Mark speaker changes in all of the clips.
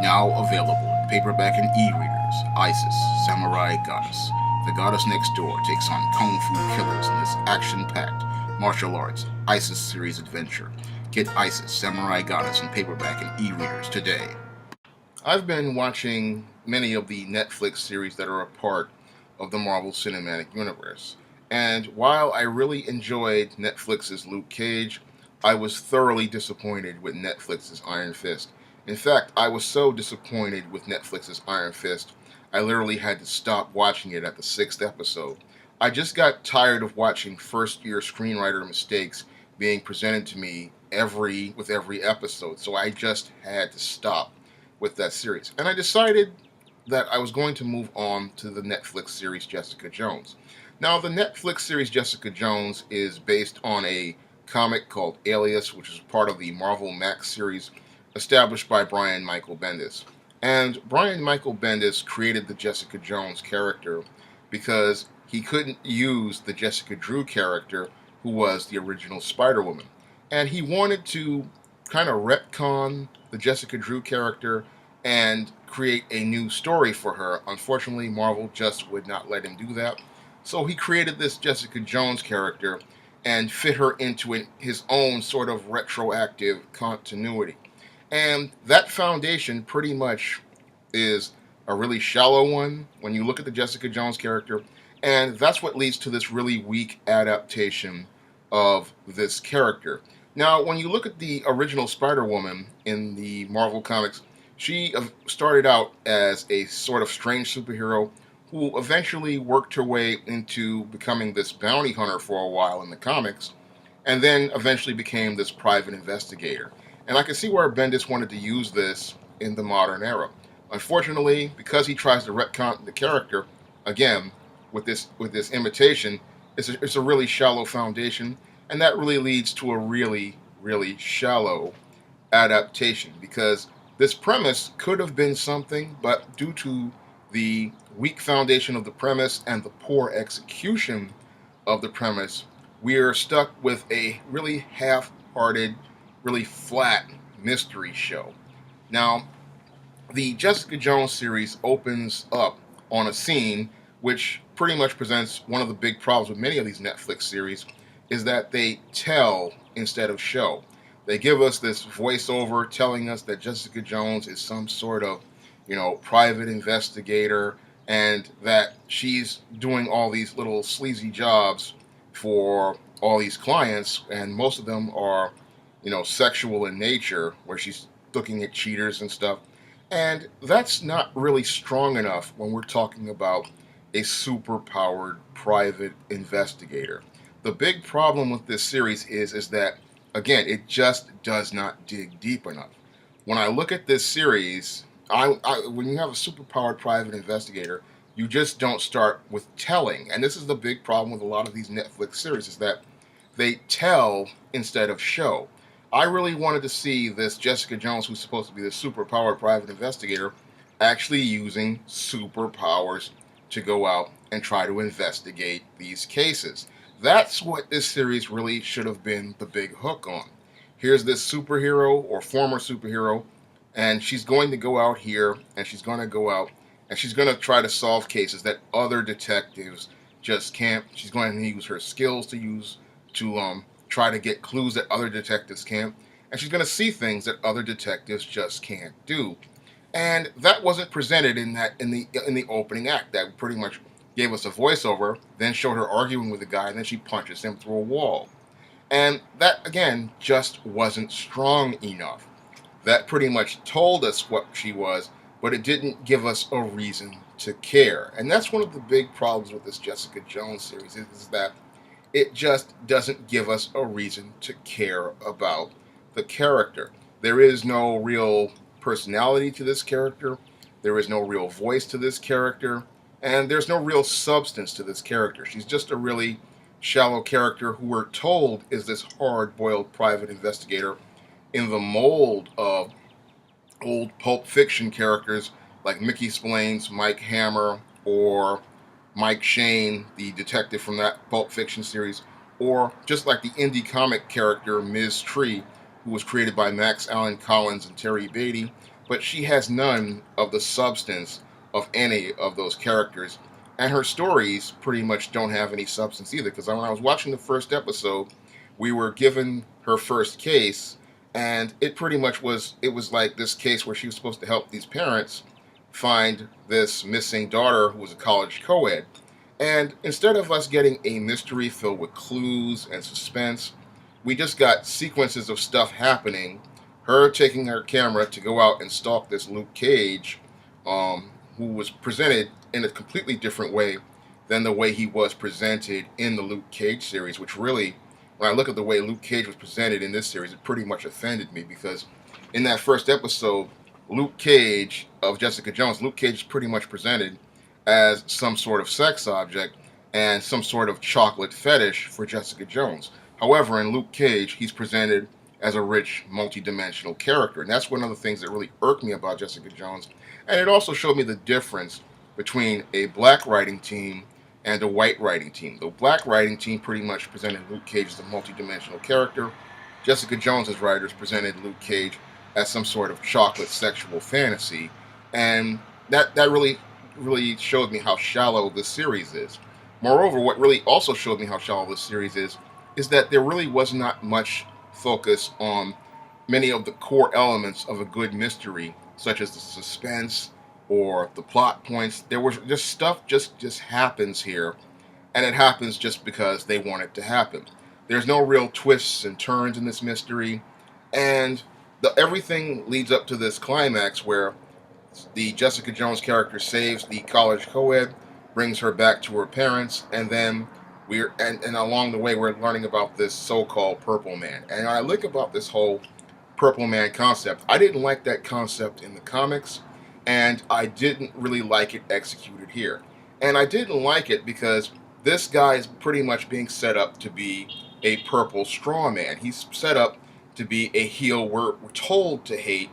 Speaker 1: Now available in paperback and e-readers, Isis, Samurai Goddess. The goddess next door takes on kung fu killers in this action-packed martial arts Isis series adventure. Get Isis, Samurai Goddess in paperback and e-readers today. I've been watching many of the Netflix series that are a part of the Marvel Cinematic Universe. And while I really enjoyed Netflix's Luke Cage, I was thoroughly disappointed with Netflix's Iron Fist. In fact, I was so disappointed with Netflix's Iron Fist, I literally had to stop watching it at the sixth episode. I just got tired of watching first year screenwriter mistakes being presented to me every episode, so I just had to stop with that series. And I decided that I was going to move on to the Netflix series Jessica Jones. Now, the Netflix series Jessica Jones is based on a comic called Alias, which is part of the Marvel Max series established by Brian Michael Bendis. And Brian Michael Bendis created the Jessica Jones character because he couldn't use the Jessica Drew character, who was the original Spider-Woman. And he wanted to kind of retcon the Jessica Drew character and create a new story for her. Unfortunately, Marvel just would not let him do that. So he created this Jessica Jones character and fit her into his own sort of retroactive continuity. And that foundation pretty much is a really shallow one when you look at the Jessica Jones character, and that's what leads to this really weak adaptation of this character. Now, when you look at the original Spider-Woman in the Marvel Comics, she started out as a sort of strange superhero who eventually worked her way into becoming this bounty hunter for a while in the comics, and then eventually became this private investigator. And I can see where Bendis wanted to use this in the modern era. Unfortunately, because he tries to retcon the character, again, with this imitation, it's a really shallow foundation, and that really leads to a really shallow adaptation, because this premise could have been something, but due to the weak foundation of the premise and the poor execution of the premise, we're stuck with a really half-hearted, really flat mystery show. Now, the Jessica Jones series opens up on a scene which pretty much presents one of the big problems with many of these Netflix series, is that they tell instead of show. They give us this voiceover telling us that Jessica Jones is some sort of, private investigator, and that she's doing all these little sleazy jobs for all these clients, and most of them are, sexual in nature, where she's looking at cheaters and stuff. And that's not really strong enough when we're talking about a super powered private investigator. The big problem with this series is that, again, it just does not dig deep enough. When I look at this series, when you have a superpowered private investigator, you just don't start with telling. And this is the big problem with a lot of these Netflix series, is that they tell instead of show. I really wanted to see this Jessica Jones, who's supposed to be the superpowered private investigator, actually using superpowers to go out and try to investigate these cases. That's what this series really should have been the big hook on. Here's this superhero or former superhero, and she's going to go out here, and she's going to go out, and she's going to try to solve cases that other detectives just can't. She's going to use her skills to try to get clues that other detectives can't, and she's going to see things that other detectives just can't do. And that wasn't presented in the opening act. That pretty much gave us a voiceover, then showed her arguing with the guy, and then she punches him through a wall. And that, again, just wasn't strong enough. That pretty much told us what she was, but it didn't give us a reason to care. And that's one of the big problems with this Jessica Jones series, is that it just doesn't give us a reason to care about the character. There is no real personality to this character. There is no real voice to this character. And there's no real substance to this character. She's just a really shallow character who we're told is this hard-boiled private investigator in the mold of old Pulp Fiction characters like Mickey Spillane's Mike Hammer, or Mike Shane, the detective from that Pulp Fiction series, or just like the indie comic character Ms. Tree, who was created by Max Allan Collins and Terry Beatty, but she has none of the substance of any of those characters. And her stories pretty much don't have any substance either. Because when I was watching the first episode, we were given her first case, and it pretty much was like this case where she was supposed to help these parents find this missing daughter who was a college co-ed. And instead of us getting a mystery filled with clues and suspense, we just got sequences of stuff happening. Her taking her camera to go out and stalk this Luke Cage, who was presented in a completely different way than the way he was presented in the Luke Cage series, which really, when I look at the way Luke Cage was presented in this series, it pretty much offended me because in that first episode, Luke Cage of Jessica Jones, Luke Cage is pretty much presented as some sort of sex object and some sort of chocolate fetish for Jessica Jones. However, in Luke Cage, he's presented as a rich, multi-dimensional character. And that's one of the things that really irked me about Jessica Jones. And it also showed me the difference between a black writing team and a white writing team. The black writing team pretty much presented Luke Cage as a multi-dimensional character. Jessica Jones's writers presented Luke Cage as some sort of chocolate sexual fantasy. And that really showed me how shallow this series is. Moreover, what really also showed me how shallow this series is that there really was not much focus on many of the core elements of a good mystery, such as the suspense or the plot points. There was just stuff just happens here, and it happens just because they want it to happen. There's no real twists and turns in this mystery, and everything leads up to this climax where the Jessica Jones character saves the college co-ed, brings her back to her parents, and then and along the way we're learning about this so-called Purple Man. And I look about this whole Purple Man concept. I didn't like that concept in the comics, and I didn't really like it executed here. And I didn't like it because this guy is pretty much being set up to be a purple straw man. He's set up to be a heel we're told to hate,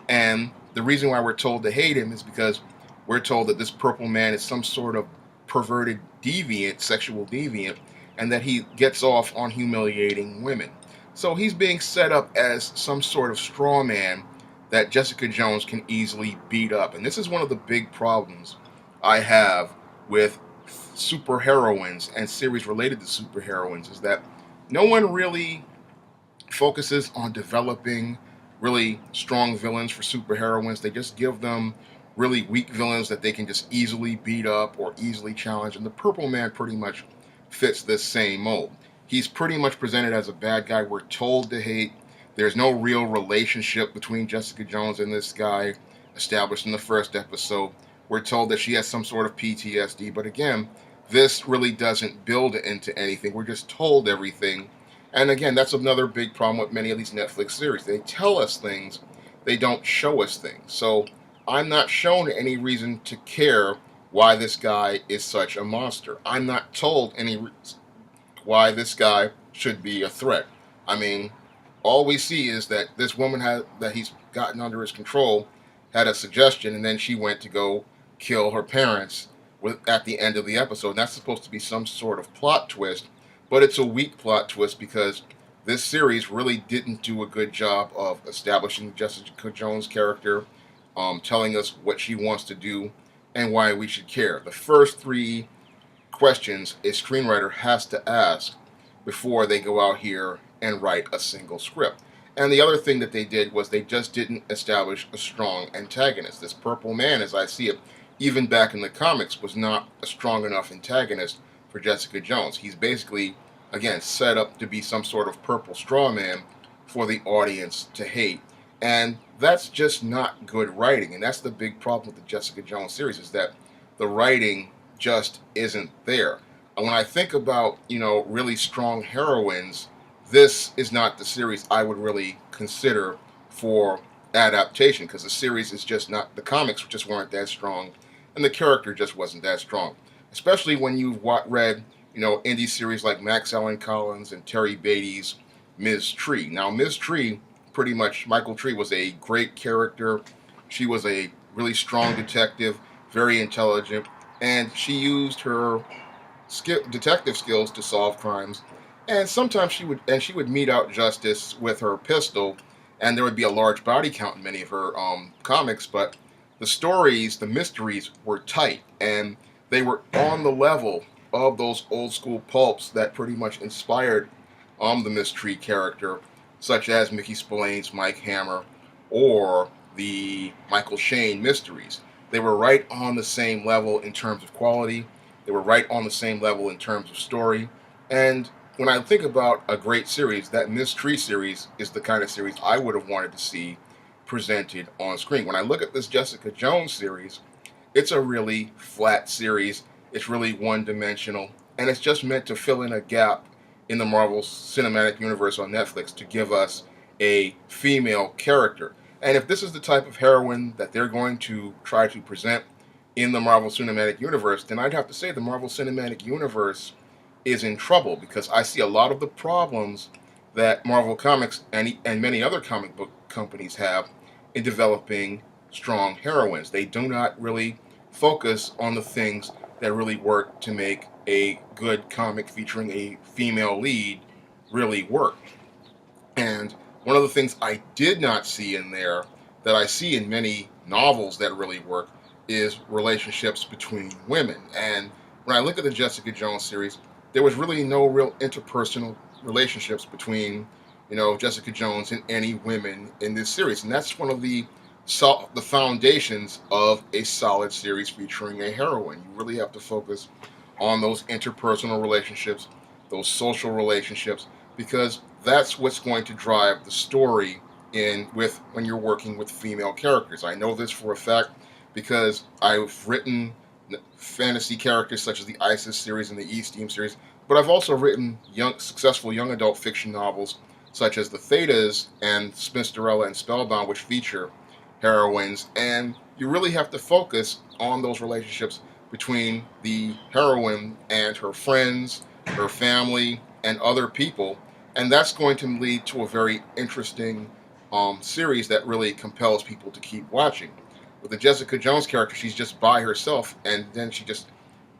Speaker 1: and the reason why we're told to hate him is because we're told that this Purple Man is some sort of perverted deviant, sexual deviant, and that he gets off on humiliating women. So he's being set up as some sort of straw man that Jessica Jones can easily beat up. And this is one of the big problems I have with superheroines and series related to superheroines, is that no one really focuses on developing really strong villains for superheroines. They just give them really weak villains that they can just easily beat up or easily challenge. And the Purple Man pretty much fits this same mold. He's pretty much presented as a bad guy we're told to hate. There's no real relationship between Jessica Jones and this guy established in the first episode. We're told that she has some sort of PTSD, but again, this really doesn't build it into anything. We're just told everything. And again, that's another big problem with many of these Netflix series. They tell us things, they don't show us things. So I'm not shown any reason to care why this guy is such a monster. I'm not told any reason why this guy should be a threat. I mean, all we see is that this woman that he's gotten under his control had a suggestion, and then she went to go kill her parents at the end of the episode. And that's supposed to be some sort of plot twist, but it's a weak plot twist because this series really didn't do a good job of establishing Jessica Jones' character, telling us what she wants to do and why we should care. The first three questions a screenwriter has to ask before they go out here and write a single script. And the other thing that they did was they just didn't establish a strong antagonist. This Purple Man, as I see it, even back in the comics, was not a strong enough antagonist for Jessica Jones. He's basically, again, set up to be some sort of purple straw man for the audience to hate. And that's just not good writing. And that's the big problem with the Jessica Jones series, is that the writing just isn't there. And when I think about, really strong heroines, this is not the series I would really consider for adaptation, because the series is just not, the comics just weren't that strong, and the character just wasn't that strong. Especially when you've read, indie series like Max Allan Collins and Terry Beatty's Ms. Tree. Now, Ms. Tree, pretty much, Michael Tree was a great character. She was a really strong detective, very intelligent, and she used her detective skills to solve crimes. And sometimes she would mete out justice with her pistol, and there would be a large body count in many of her comics, but the stories, the mysteries were tight, and they were on the level of those old school pulps that pretty much inspired the mystery character, such as Mickey Spillane's Mike Hammer or the Michael Shane mysteries. They were right on the same level in terms of quality. They were right on the same level in terms of story. And when I think about a great series, that mystery series is the kind of series I would have wanted to see presented on screen. When I look at this Jessica Jones series, it's a really flat series. It's really one dimensional, and it's just meant to fill in a gap in the Marvel Cinematic Universe on Netflix to give us a female character. And if this is the type of heroine that they're going to try to present in the Marvel Cinematic Universe, then I'd have to say the Marvel Cinematic Universe is in trouble, because I see a lot of the problems that Marvel Comics and many other comic book companies have in developing strong heroines. They do not really focus on the things that really work to make a good comic featuring a female lead really work. And one of the things I did not see in there that I see in many novels that really work is relationships between women. And when I look at the Jessica Jones series, there was really no real interpersonal relationships between, Jessica Jones and any women in this series. And that's one of the foundations of a solid series featuring a heroine. You really have to focus on those interpersonal relationships, those social relationships, because that's what's going to drive the story in with when you're working with female characters. I know this for a fact because I've written fantasy characters such as the ISIS series and the E-Steam series, but I've also written successful young adult fiction novels such as The Thetas and Spinsterella and Spellbound, which feature heroines, and you really have to focus on those relationships between the heroine and her friends, her family, and other people, and that's going to lead to a very interesting series that really compels people to keep watching. With the Jessica Jones character, she's just by herself, and then she just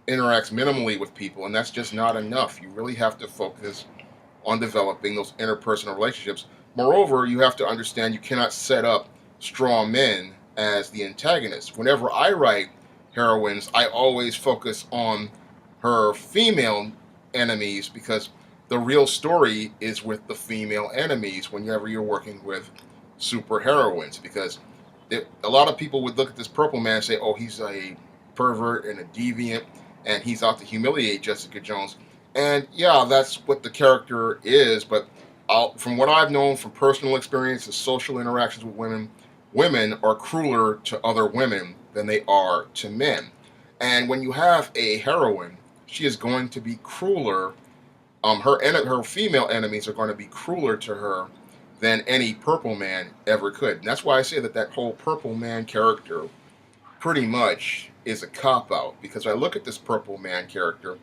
Speaker 1: interacts minimally with people, and that's just not enough. You really have to focus on developing those interpersonal relationships. Moreover, you have to understand you cannot set up strong men as the antagonists. Whenever I write heroines, I always focus on her female enemies, because the real story is with the female enemies whenever you're working with super heroines. Because a lot of people would look at this Purple Man and say, oh, he's a pervert and a deviant, and he's out to humiliate Jessica Jones. And yeah, that's what the character is, but from what I've known from personal experience and social interactions with women, women are crueler to other women than they are to men. And when you have a heroine, she is going to be crueler. Her female enemies are going to be crueler to her than any Purple Man ever could. And that's why I say that whole Purple Man character pretty much is a cop out, because I look at this Purple Man character,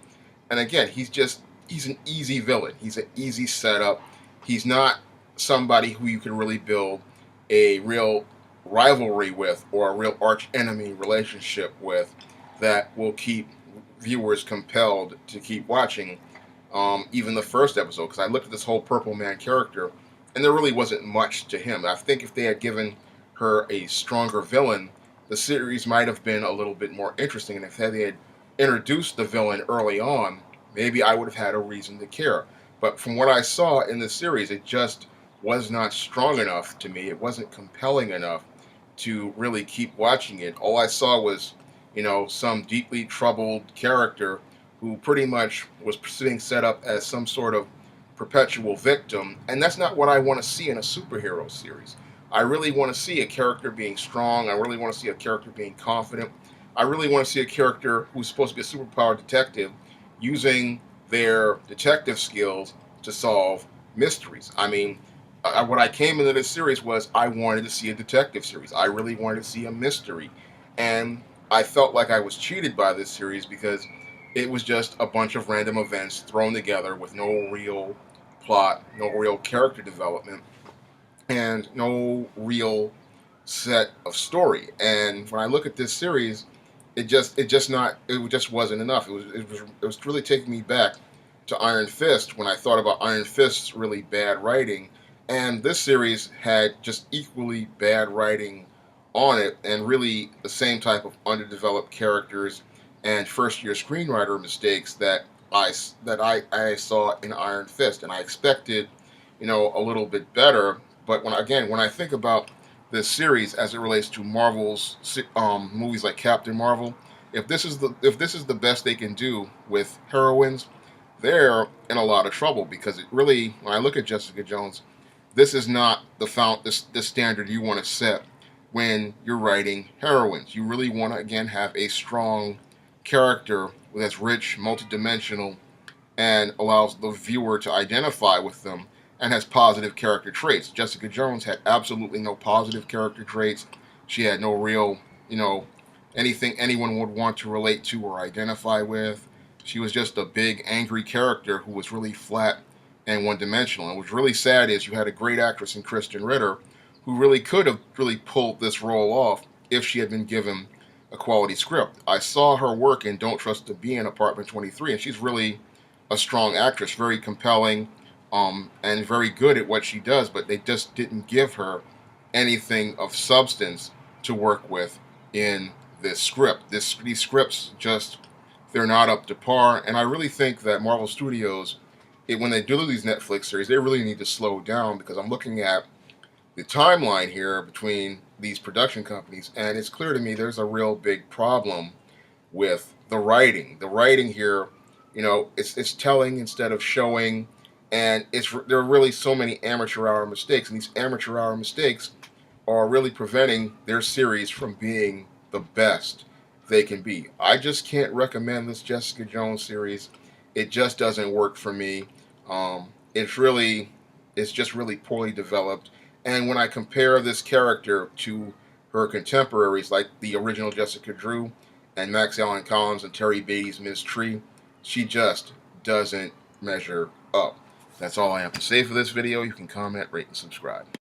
Speaker 1: and again, he's an easy villain. He's an easy setup. He's not somebody who you can really build a real rivalry with or a real arch enemy relationship with that will keep viewers compelled to keep watching even the first episode. Because I looked at this whole Purple Man character, and there really wasn't much to him. I think if they had given her a stronger villain, the series might have been a little bit more interesting. And if they had introduced the villain early on, maybe I would have had a reason to care. But from what I saw in the series, it just was not strong enough to me. It wasn't compelling enough to really keep watching it. All I saw was, some deeply troubled character who pretty much was being set up as some sort of perpetual victim. And that's not what I want to see in a superhero series. I really want to see a character being strong. I really want to see a character being confident. I really want to see a character who's supposed to be a superpowered detective using their detective skills to solve mysteries. I mean, what I came into this series was I wanted to see a detective series. I really wanted to see a mystery. And I felt like I was cheated by this series because it was just a bunch of random events thrown together with no real plot, no real character development, and no real set of story. And when I look at this series, it just wasn't enough. It was really taking me back to Iron Fist when I thought about Iron Fist's really bad writing, And this series had just equally bad writing on it, and really the same type of underdeveloped characters and first-year screenwriter mistakes that I saw in Iron Fist, and I expected, a little bit better. But when I think about this series as it relates to Marvel's movies like Captain Marvel, if this is the best they can do with heroines, they're in a lot of trouble, because it really, when I look at Jessica Jones, this is not the standard you want to set when you're writing heroines. You really want to again have a strong character that's rich, multidimensional, and allows the viewer to identify with them, and has positive character traits. Jessica Jones had absolutely no positive character traits. She had no real, anything anyone would want to relate to or identify with. She was just a big, angry character who was really flat and one dimensional. And what's really sad is you had a great actress in Kristen Ritter who really could have really pulled this role off if she had been given a quality script. I saw her work in Don't Trust the Bee in Apartment 23, and she's really a strong actress, very compelling, and very good at what she does, but they just didn't give her anything of substance to work with in this script. These scripts just, they're not up to par, and I really think that Marvel Studios, when they do these Netflix series, they really need to slow down, because I'm looking at the timeline here between these production companies, and it's clear to me there's a real big problem with the writing. The writing here, it's telling instead of showing, and there are really so many amateur hour mistakes, and these amateur hour mistakes are really preventing their series from being the best they can be. I just can't recommend this Jessica Jones series. It just doesn't work for me. It's just really poorly developed. And when I compare this character to her contemporaries, like the original Jessica Drew and Max Allan Collins and Terry Beatty's Ms. Tree, she just doesn't measure up. That's all I have to say for this video. You can comment, rate, and subscribe.